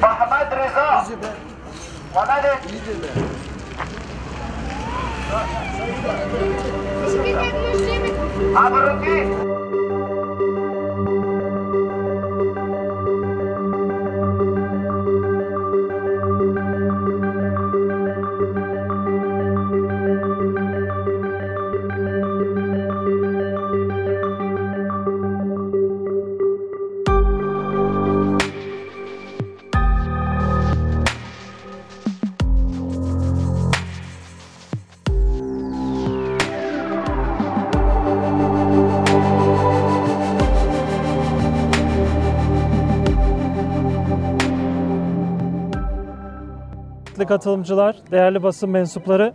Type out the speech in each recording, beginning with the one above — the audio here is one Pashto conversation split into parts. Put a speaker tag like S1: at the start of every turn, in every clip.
S1: محمد رضا ولد عبرتي
S2: katılımcılar, değerli basın mensupları,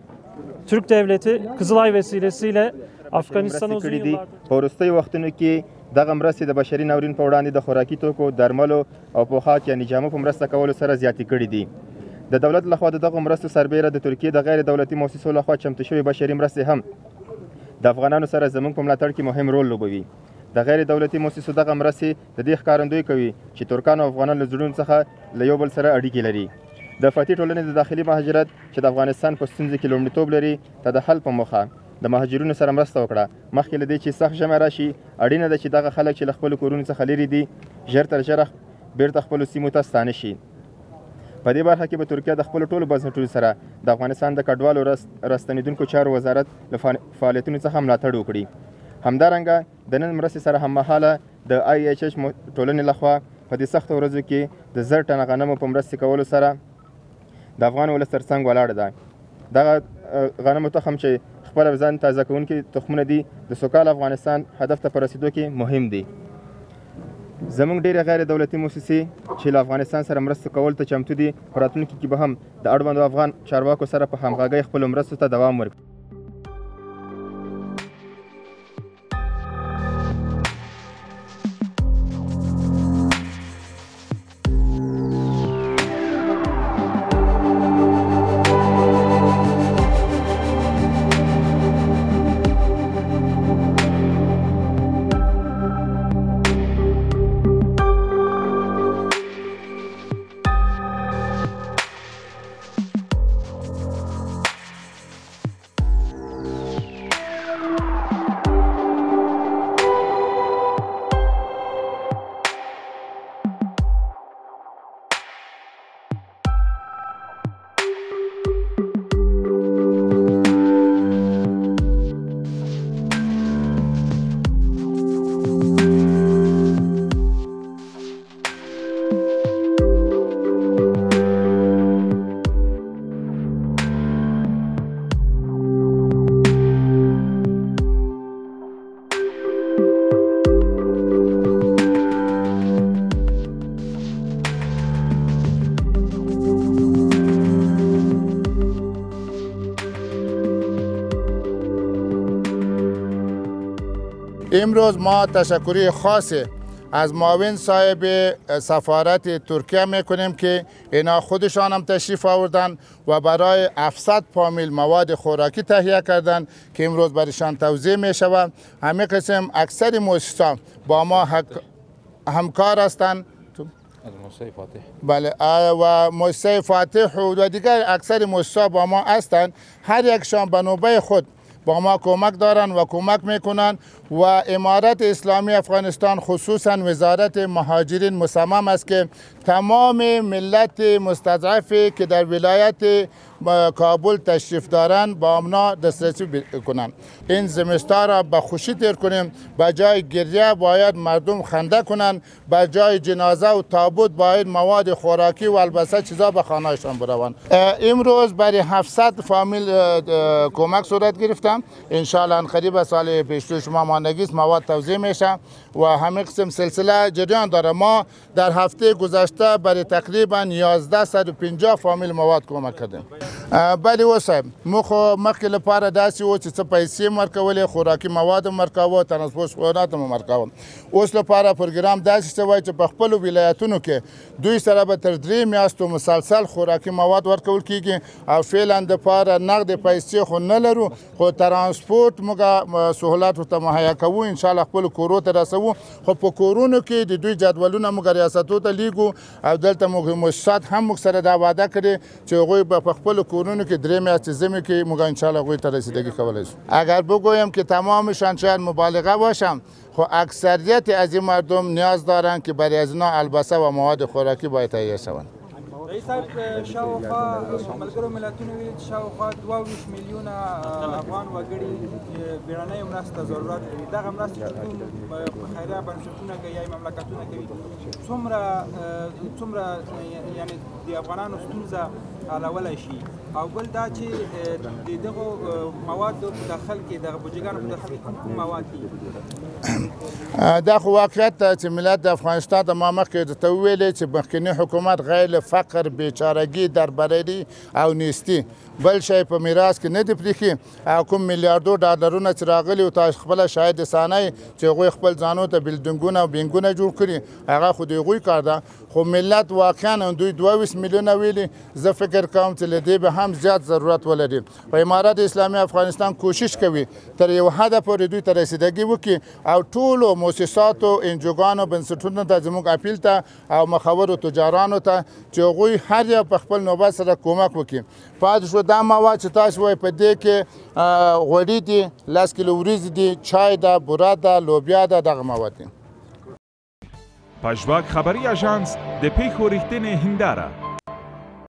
S2: Türk Devleti Kızılay vesilesiyle Afganistan'a uzun yıllardır
S3: په وروستیو وختونو کې دغه مرستې د بشري ناورین په وړاندې د خوراکي توکو، درملو او پوښاک یعنې جامو په مرسته کولو سره زیاتې کړي دي. د دولت لخوا د دغو مرستو سربیره د ترکیې د غیر دولتي مؤسسو لخوا چمتو شوې بشري مرستې هم د افغانانو سره زموږ په ملاتړ کې مهم رول لوبوي. د غیر دولتي مؤسسو دغه مرستې د دې ښکارندویي کوي چې ترکان او افغانان له زړونو څخه له یو بل سره اړیکې لري. د فتحي ټولنې د داخلي مهاجرت چې د افغانستان په ستونزو کې لومړیتوب لري ته د حل په موخه د مهاجرینو سره مرسته وکړه. مخکې له دې چې سخت ژمی راشي اړینه ده چې دغه خلک چې له خپلو کورونو څخه لرې دي ژر تر ژره بیرته خپلو سیمو ته ستانه شي. په دې برخه کې به ترکیه د خپلو ټولو بنسټونو سره د افغانستان د کډوالو راستنېدونکو چارو وزارت له فعالیتونو څخه ملاتړ وکړي. همدارنګه د نن مرستې سره هممهاله د IHH ټولنې لخوا په دې سختو ورځو کې د 1000 ټنه غنمو په مرستې کولو سره د افغان ولس تر څنګ ولاړه ده. دغه غنمو تخم چې خپله ځان تازه کوونکي تخمونه دي د سوکاله افغانستان هدف ته په رسېدو کې مهم دي. زموږ ډېرې غیر دولتي موسسې چې له افغانستان سره مرسته کولو ته چمتو دي په راتلونکي کې به هم د اړوندو افغان چارواکو سره په همغږۍ خپلو مرستو ته دوام ورکړي.
S4: امروز ما تشکری خاصی از معاون صاحب سفارت ترکیه میکنیم که اینا خودشان هم تشریف آوردن و برای 700 فامیل مواد خوراکی تهیه کردن که امروز برایشان توزیع میشود. همه قسم اکثر مؤسسات با ما همکار هستند. بله و مؤسسه فاتح و دیگر اکثر مؤسسات با ما هستند. هر یکشان به نوبه خود با ما کمک دارن و کمک میکنن و امارت اسلامی افغانستان خصوصا وزارت مهاجرین مصمم است که تمام ملت مستضعفی که در ولایت کابل تشریف دارند با امنا دسترسی کنند. این زمستان را به خوشی تیر کنیم. به جای گریه باید مردم خنده کنند، به جای جنازه و تابوت باید مواد خوراکی و البته چیزا به خانهشان بروند. امروز برای 700 فامیل کمک صورت گرفتم. ان شاء الله قریب سال پیش شما ماندگی مواد توزیع میشه و همه قسم سلسله جریان داره. ما در هفته گذشته برای تقریبا 1150 فامیل مواد کمک کردیم. بلې وصاحب موږ خو مخکې لپاره داسې و چې څه پیسې هم ورکولې خوراکي مواد هم ورکاوه ترانسپورټ سهولت هم ورکاوه اوس لپاره پروګرام داسې شوی چې په خپلو ولایتونو کې دوی سره به تر 3 میاشتو مسلسل خوراکي مواد ورکول کیږي او فعلا دپاره نغدې پیسې خو نه لرو خو ترانسپورټ موږ سهولت ورته مهیا کوو انشاءالله خپلو کورو ته رسوو خو په کورونو کې د دوی جدولونه موږ ریاستو ته لیږو او دلته موږ مؤسسات هم موږ سره دا وعده کړې چې هغوی به په خپلو کورونو کې 3 میاشتې ضمن کې موږ انشاءالله هغوی ته رسیدگی کولی شو اگر بگویم که تمامشان شاید مبالغه باشم خو اکثریت از این مردم نیاز دارند که برای از اینا البسه و مواد خوراکی باید تهیه شوند
S5: رئیس صاحب شاوخوا ملګرو ملتونو ویلي چې شاوخوا 22 میلیونه افغان وګړي بیړنۍ مرستې ضرورت لري دغه مرستې چې کوم خیریه بنسټونه کوي یا مملکتونه کوي څومره یعنی د افغانانو ستونزه حلولی شي او بل دا چې د دغو موادو په داخل کې دغه بودجګانو په داخل کې کوم مواد دي
S4: دا خو واقعیت ده چې ملت د افغانستان د ما مخکې درته وویلې چې مخکینی حکومت غیر فقر بیچارګي دربرري او نیستي بل شی په میراث کې نه دی پرېښي او کوم میلیاردو ډالرونه چې راغلي او تاسو خپله شاید سانۍ چې هغوی خپل ځانو ته بلډینګونه او بینګونه جوړ کړي هغه خو د هغوی کار ده خو ملت واقعا دوی 22 میلیونه ویلي زه فکر کوم چې له دې به هم زیات ضرورت ولري په امارت اسلامي افغانستان کوشش کوي تر یو حده پورې دوی ته رسیدګي وکړي او ټولو مؤسساتو انجوګانو بنسټونو ته زموږ اپیل ته او مخورو تجارانو ته چې هغوی هر یو په خپل نوبت سره کومک وکړي پاتې شو دا مواد چې تاسو وایي په دې کې غوړي دي 10 کیلو وریځې دي چای ده بوره ده لوبیا ده دغه مواد دي
S6: پژواک خبری آژانس د پیښو ریښتینې هنداره